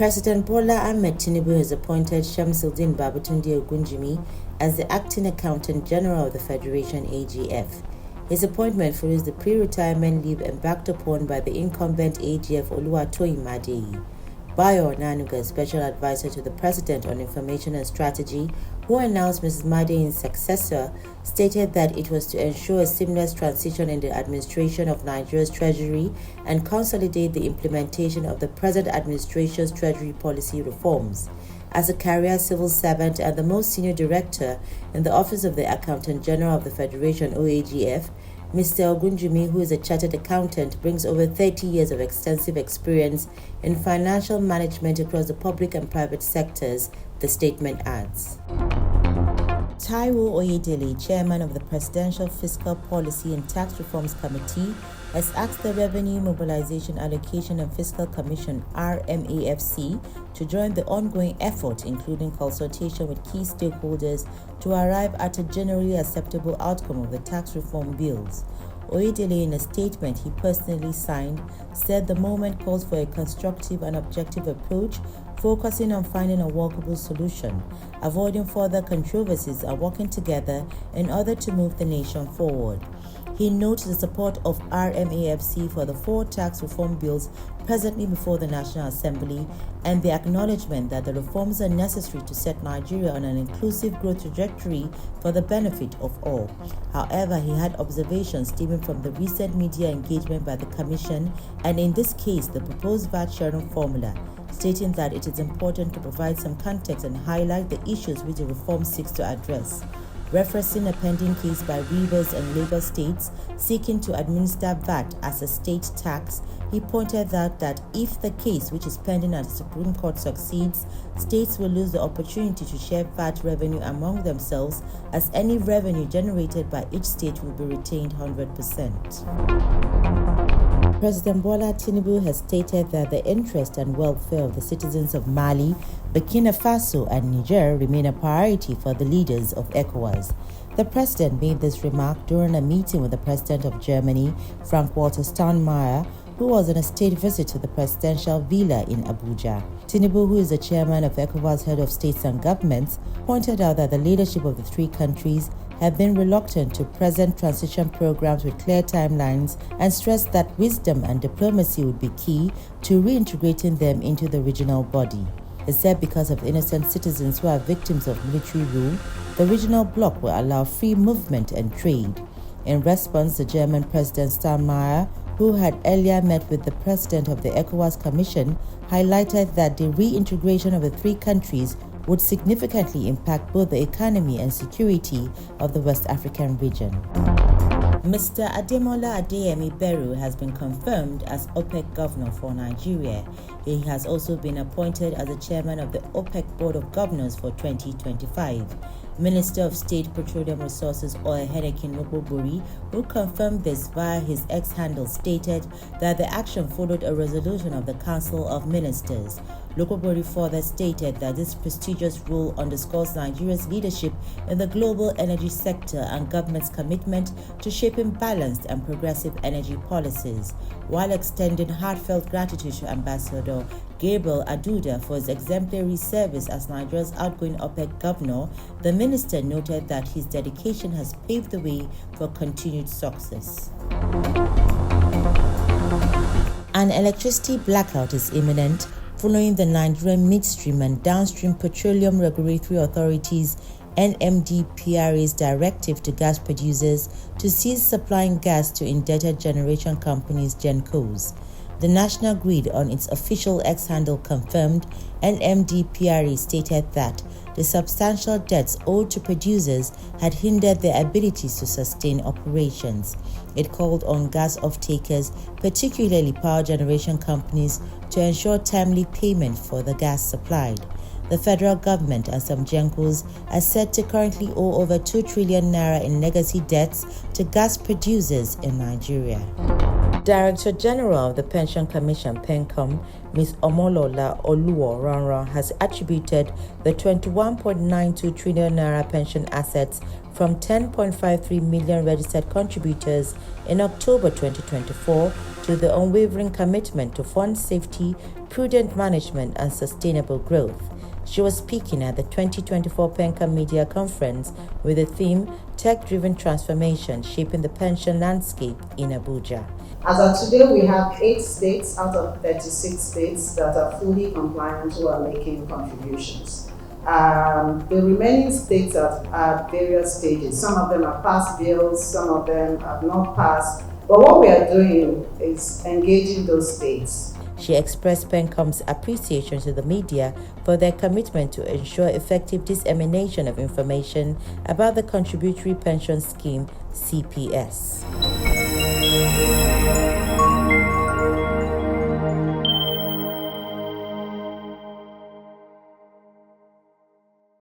President Bola Ahmed Tinubu has appointed Shamsuddin Babatunde Ogunjimi as the Acting Accountant General of the Federation AGF. His appointment follows the pre-retirement leave embarked upon by the incumbent AGF Oluwatoyin Adeyi. Bayo Onanuga, Special Advisor to the President on Information and Strategy, who announced Mrs. Adeyi's successor, stated that it was to ensure a seamless transition in the administration of Nigeria's Treasury and consolidate the implementation of the present administration's Treasury policy reforms. As a career civil servant and the most senior director in the Office of the Accountant General of the Federation (OAGF), Mr. Ogunjimi, who is a chartered accountant, brings over 30 years of extensive experience in financial management across the public and private sectors, the statement adds. Taiwo Oyedele, chairman of the Presidential Fiscal Policy and Tax Reforms Committee, has asked the Revenue Mobilization Allocation and Fiscal Commission (RMAFC) to join the ongoing effort, including consultation with key stakeholders, to arrive at a generally acceptable outcome of the tax reform bills. Oyedele, in a statement he personally signed, said the moment calls for a constructive and objective approach, focusing on finding a workable solution, avoiding further controversies and working together in order to move the nation forward. He notes the support of RMAFC for the 4 tax reform bills presently before the National Assembly and the acknowledgement that the reforms are necessary to set Nigeria on an inclusive growth trajectory for the benefit of all. However, he had observations stemming from the recent media engagement by the Commission and in this case the proposed VAT sharing formula, stating that it is important to provide some context and highlight the issues which the reform seeks to address. Referencing a pending case by Rivers and Lagos states seeking to administer VAT as a state tax, he pointed out that if the case which is pending at the Supreme Court succeeds, states will lose the opportunity to share VAT revenue among themselves, as any revenue generated by each state will be retained 100%. President Bola Tinubu has stated that the interest and welfare of the citizens of Mali, Burkina Faso, and Niger remain a priority for the leaders of ECOWAS. The president made this remark during a meeting with the president of Germany, Frank-Walter Steinmeier, who was on a state visit to the presidential villa in Abuja. Tinubu, who is the chairman of ECOWAS Head of States and Governments, pointed out that the leadership of the 3 countries have been reluctant to present transition programs with clear timelines and stressed that wisdom and diplomacy would be key to reintegrating them into the regional body. He said because of innocent citizens who are victims of military rule, the regional bloc will allow free movement and trade. In response, the German President Steinmeier, who had earlier met with the president of the ECOWAS Commission, highlighted that the reintegration of the 3 countries would significantly impact both the economy and security of the West African region. Mr. Ademola Adeyemi Bello has been confirmed as OPEC governor for Nigeria. He has also been appointed as the chairman of the OPEC Board of Governors for 2025. Minister of State Petroleum Resources Oil Henneken Nwokobori, who confirmed this via his X handle, stated that the action followed a resolution of the Council of Ministers. Nwokobori further stated that this prestigious role underscores Nigeria's leadership in the global energy sector and government's commitment to shaping balanced and progressive energy policies, while extending heartfelt gratitude to Ambassador Gabriel Aduda for his exemplary service as Nigeria's outgoing OPEC governor. The minister noted that his dedication has paved the way for continued success. An electricity blackout is imminent following the Nigerian Midstream and Downstream Petroleum Regulatory Authority's NMDPRA's directive to gas producers to cease supplying gas to indebted generation companies GenCos. The National Grid, on its official X handle, confirmed NMDPRA stated that the substantial debts owed to producers had hindered their abilities to sustain operations. It called on gas off-takers, particularly power generation companies, to ensure timely payment for the gas supplied. The federal government and some GenCos are said to currently owe over 2 trillion naira in legacy debts to gas producers in Nigeria. Director General of the Pension Commission, PENCOM, Ms. Omolola Oluwo-Ranran, has attributed the 21.92 trillion naira pension assets from 10.53 million registered contributors in October 2024 to the unwavering commitment to fund safety, prudent management, and sustainable growth. She was speaking at the 2024 PENCA Media Conference with the theme Tech-Driven Transformation Shaping the Pension Landscape in Abuja. As of today, we have 8 states out of 36 states that are fully compliant who are making contributions. The remaining states are at various stages. Some of them have passed bills, some of them have not passed. But what we are doing is engaging those states. She expressed PENCOM's appreciation to the media for their commitment to ensure effective dissemination of information about the Contributory Pension Scheme, CPS.